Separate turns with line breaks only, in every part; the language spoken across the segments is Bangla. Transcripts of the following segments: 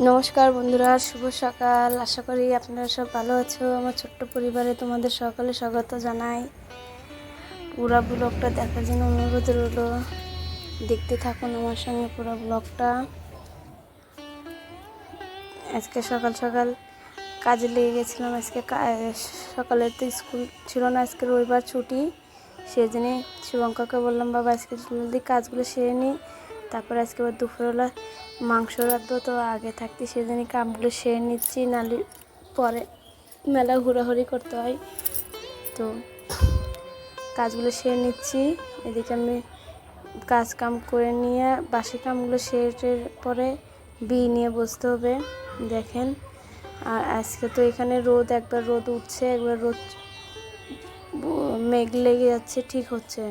নমস্কার বন্ধুরা, শুভ সকাল। আশা করি আপনারা সব ভালো আছো। আমার ছোট্ট পরিবারে তোমাদের সকালে স্বাগত জানাই। পুরো ব্লগটা দেখার জন্য অনুরোধ রইল। দেখতে থাকুন আমার সঙ্গে পুরো ব্লগটা। আজকে সকাল সকাল কাজে লেগে গেছিলাম। আজকে সকালে তো স্কুল ছিল না, আজকে রবিবার ছুটি। সেই জন্যে শুভঙ্করকে বললাম, বাবা আজকে জলদি কাজগুলো সেরে নিই, তারপরে আজকে আবার দুপুরবেলা মাংস রাঁধবো, তো আগে থাকতে সেই জন্য কামগুলো সেরে নিচ্ছি, নাহলে পরে মেলা ঘোরাঘুরি করতে হয়। তো কাজগুলো সেরে নিচ্ছি। এদিকে আমি কাজ কাম করে নিয়ে বাসি কামগুলো সেরে পরে নিয়ে বসতে হবে। দেখেন, আর আজকে তো এখানে রোদ, একবার রোদ উঠছে, একবার রোদ মেঘ লেগে যাচ্ছে, ঠিক হচ্ছে।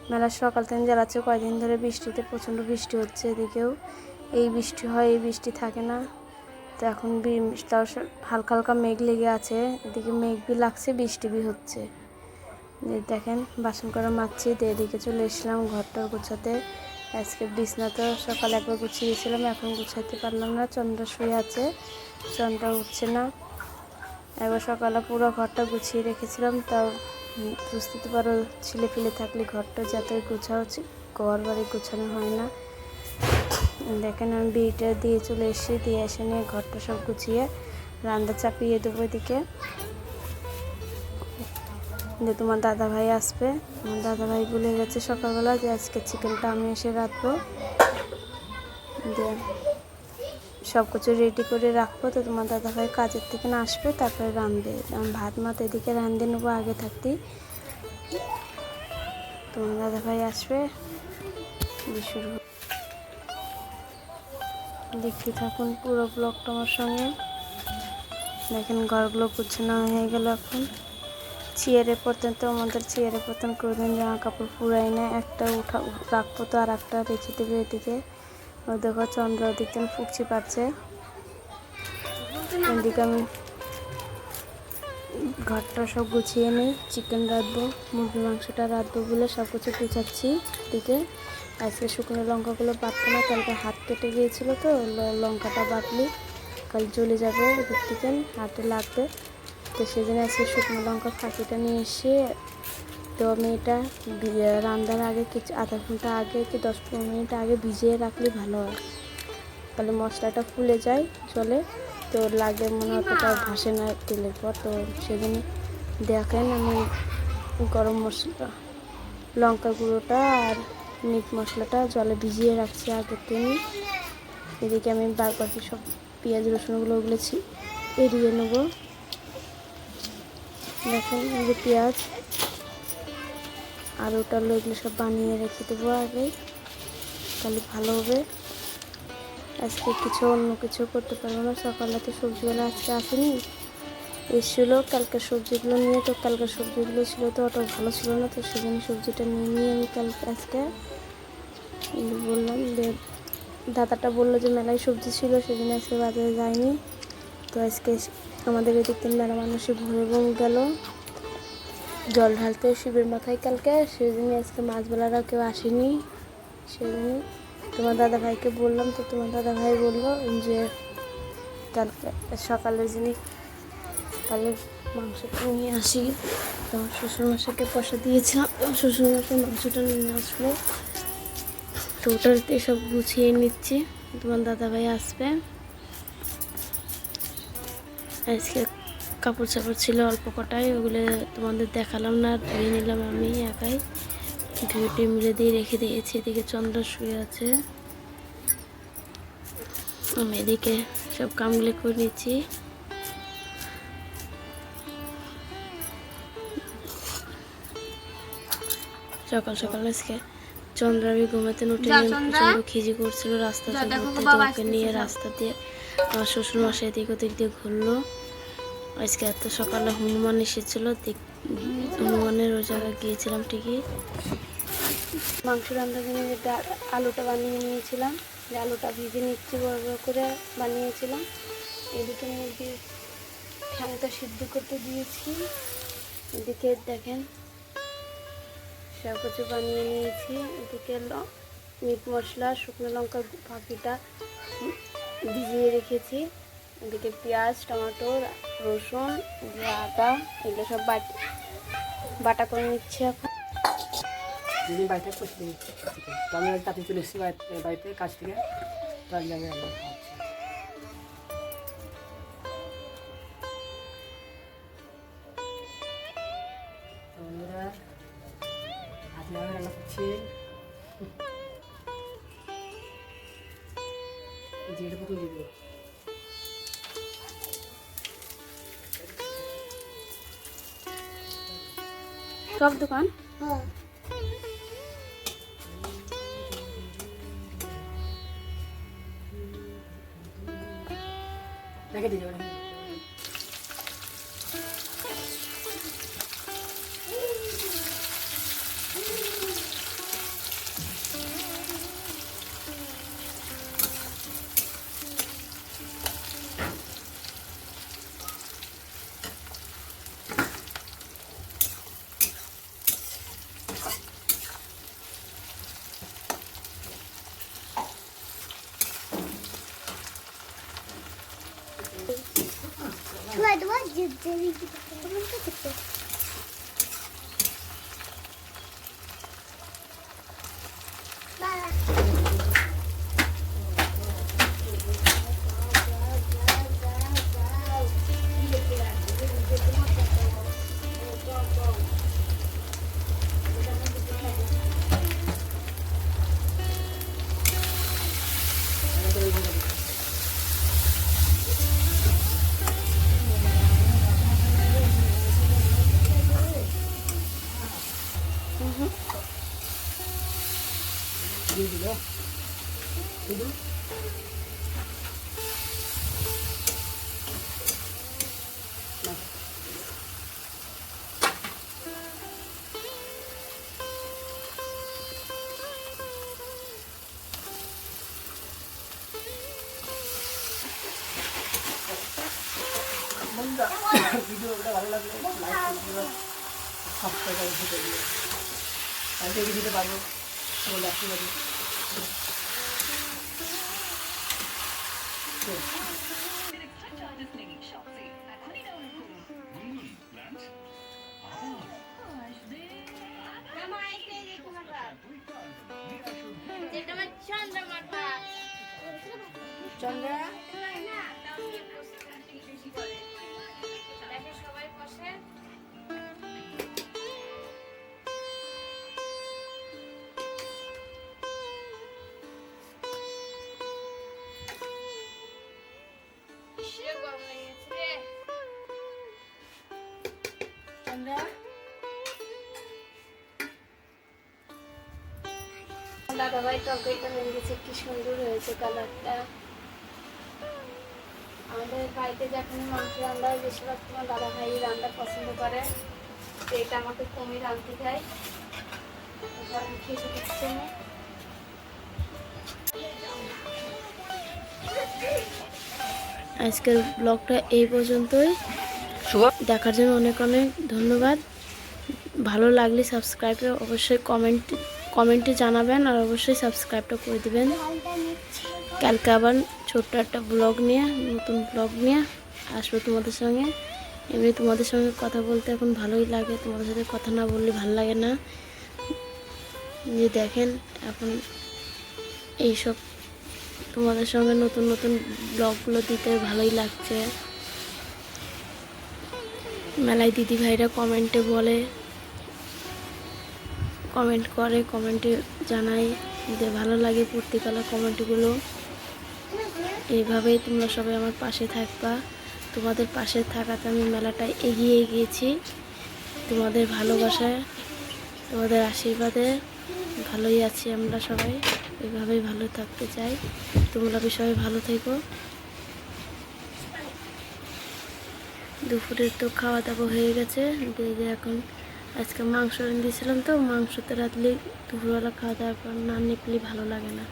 মেলার সকাল থেকে জ্বালাচ্ছে, কয়দিন ধরে বৃষ্টিতে প্রচণ্ড বৃষ্টি হচ্ছে। এদিকেও এই বৃষ্টি হয়, এই বৃষ্টি থাকে না। তো এখন তাও হালকা হালকা মেঘ লেগে আছে, এদিকে মেঘ বি লাগছে, বৃষ্টি বি হচ্ছে। দেখেন বাসন করা মাজছি, তো এদিকে চলে এসলাম ঘরটা গোছাতে। আজকে বিছনা তো সকালে একবার গুছিয়ে গেছিলাম, এখন গুছাতে পারলাম না। চন্দ্র শুয়ে আছে, চন্দ্র উঠছে না। একবার সকালে পুরো ঘরটা গুছিয়ে রেখেছিলাম, তাও বুঝতে পারো ছেলে ফেলে থাকলে ঘরটা যতই গোছাও, ঘর বাড়ি গোছানো হয় না। দেখেন আমি বিড়িটা দিয়ে চলে এসেছি, দিয়ে এসে নিয়ে ঘরটা সব গুছিয়ে রান্না চাপিয়ে দেবো। এদিকে যে তোমার দাদাভাই আসবে, তোমার দাদাভাই বলে গেছে সকালবেলা যে আজকে চিকেনটা আমি এসে রাখবো, দিয়ে সব কিছু রেডি করে রাখবো। তো তোমার দাদাভাই কাজের থেকে না আসবে, তারপরে রাঁধবে। আমি ভাত মাত এদিকে রাঁধে নেবো আগে থাকতেই। তোমার দাদাভাই আসবে, শুরু দেখতে থাকুন পুরো ব্লগটা আমার সঙ্গে। দেখেন ঘরগুলো গুছানো হয়ে গেল। এখন চেয়ারে পড়তেন, তো আমাদের চেয়ারে পড়তেন কোনোদিন জামা কাপড় পুরাই না, একটা উঠা রাখবো তো আর একটা রেখে দেবে। এদিকে ওই দেখো চন্দ্র ওদিক থেকে ফুকছি পাচ্ছে। এদিকে আমি ঘরটা সব গুছিয়ে নিই, চিকেন রাঁধবো, মুরগির মাংসটা রাঁধবো বলে সব কিছু গুছাচ্ছি। এদিকে আজকে শুকনো লঙ্কাগুলো বাটবো না, কালকে হাত কেটে গিয়েছিলো, তো লঙ্কাটা বাটলি কাল জ্বলে যাবে, এদিক থেকে হাতে লাগবে। তো সেজন্য আজকে শুকনো লঙ্কা ফাঁকিটা নিয়ে এসে, তো আমি এটা রান্নার আগে কিছু আধা ঘন্টা আগে কি 10-15 মিনিট আগে ভিজিয়ে রাখলে ভালো হয়, তাহলে মশলাটা ফুলে যায় জলে, তো লাগে মনে অতটা ভাসে না তেলের পর। তো সেজন্য দেখেন আমি গরম মশলা, লঙ্কা গুঁড়োটা আর মিট মশলাটা জলে ভিজিয়ে রাখছি আগের দিনই। এদিকে আমি বাকি সব পেঁয়াজ রসুনগুলো ওগুলো এড়িয়ে নেব। দেখেন এই যে পেঁয়াজ আর ওটা এগুলো সব বানিয়ে রেখে দেবো আগে, তাহলে ভালো হবে। আজকে অন্য কিছু করতে পারবো না, সকালে তো সবজিওয়ালা আজকে আসেনি, এসেছিলো কালকের সবজিগুলো নিয়ে, তো কালকের সবজিগুলো ছিল তো অত ভালো ছিল না, তো সেজন্য সবজিটা নিয়ে আমি আজকে বললাম যে দাদাটা বললো যে মেলায় সবজি ছিল, সেজন্য আজকে বাজারে যায়নি। তো আজকে আমাদের এদিক থেকে মেলা মানুষে ঘুরে এবং গেল জল ঢালতে শিবের মাথায় কালকে, সেজন্য আজকে মাছবেলারা কেউ আসেনি। সেজন্য তোমার দাদাভাইকে বললাম, তো তোমার দাদাভাই বললো যে কালকে সকালের জিনিস তাহলে মাংসটা নিয়ে আসি। তোমার শ্বশুরমশাইকে পয়সা দিয়েছিলাম, তোমার শ্বশুরমশাই মাংসটা নিয়ে আসলো, তো ওটাতে সব গুছিয়ে নিচ্ছি। তোমার দাদাভাই আসবে। আজকে কাপড় চাপড় ছিল অল্প কটাই, ওগুলো তোমাদের দেখালাম না, ধুয়ে নিলাম আমি একাই, ধুয়ে টিমড়ে দিয়ে রেখে দিয়েছি। এদিকে চন্দ্র শুয়ে আছে, আমি এদিকে সব কামগুলো করে নিচ্ছি। সকাল সকাল আজকে চন্দ্রাবি ঘুমাতে উঠে প্রচন্ড খিজি করছিল, রাস্তাতে ঘুরতে, ওকে নিয়ে রাস্তা দিয়ে আমার শ্বশুর মশাই এদিক ওদিক দিয়ে ঘুরলো। আজকে এত সকালে হনুমান এসেছিল, হনুমানের ওই জায়গায় গিয়েছিলাম ঠিকই। মাংস রান্নার জন্য আলুটা বানিয়ে নিয়েছিলাম, যে আলুটা ভিজে নিচ্ছি, বড় বড় করে বানিয়েছিলাম। এদিকে মুরগির ঠ্যাংটা সিদ্ধ করতে দিয়েছি। এদিকে দেখেন সব কিছু বানিয়ে নিয়েছি। এদিকে মিট মশলা, শুকনো লঙ্কার ফাঁকিটা ভিজিয়ে রেখেছি। এদিকে পেঁয়াজ, টমেটো, রসুন, আদা এগুলো সব বাটা করে নিচ্ছি এখন।
দিদি বাড়িতে করতে তো আমি তাতে চলে এসেছি বাড়িতে কাজ থেকে, তো আজকে আমি রান্না খাওয়াচ্ছি। তো বন্ধুরা আজকে আমি রান্না করছি জিরে প্রথম দিয়ে দেবো।
সব দোকান
রেখে দিয়ে যাবো। দিয়ে দিল শুধু ভিডিওটা ভালো লাগলে লাইক সাবস্ক্রাইব করে দিও, তাহলে এগিয়ে দিতে পারবো। বলে আসতে পারি চন্দ্রা
সবাই বসে গরম লেগেছে রে
চন্দ্রা।
দাদাভাই তরকারিটা হয়ে গেছে, কি সুন্দর হয়েছে কালারটা। আমাদের বাড়িতে যখন মাংস রান্না হয় বেশিরভাগ তোমার দাদাভাই রান্না পছন্দ করে, তো এটা আমাকে কমই রাঁধতে চাই, খেতে দিচ্ছে না। আজকের ব্লগটা এই পর্যন্তই। দেখার জন্য অনেক অনেক ধন্যবাদ। ভালো লাগলে সাবস্ক্রাইবে অবশ্যই কমেন্টে জানাবেন, আর অবশ্যই সাবস্ক্রাইবটা করে দেবেন। কালকে আবার ছোট্ট একটা ব্লগ নিয়ে, নতুন ব্লগ নিয়ে আসবো তোমাদের সঙ্গে। এমনি তোমাদের সঙ্গে কথা বলতে এখন ভালোই লাগে, তোমাদের সাথে কথা না বললে ভালো লাগে না। যে দেখেন এখন এইসব তোমাদের সঙ্গে নতুন নতুন ব্লগগুলো দিতে ভালোই লাগছে। মেলায় দিদিভাইরা কমেন্টে বলে, কমেন্ট করে, কমেন্টে জানাই, এদের ভালো লাগে প্রত্যেকবেলা কমেন্টগুলো। এইভাবেই তোমরা সবাই আমার পাশে থাকবা। তোমাদের পাশে থাকাতে আমি মেলাটায় এগিয়ে গিয়েছি। তোমাদের ভালোবাসায়, তোমাদের আশীর্বাদে ভালোই আছি আমরা সবাই। এইভাবেই ভালো থাকতে চাই। তোমরা সবাই ভালো থেকো। দুপুরের তো খাওয়া দাওয়া হয়ে গেছে, যে এখন আজকে মাংস দিয়েছিলাম, তো মাংসতে রাঁধলে দুপুরবেলা খাওয়া দাওয়া না নিপলে ভালো লাগে না।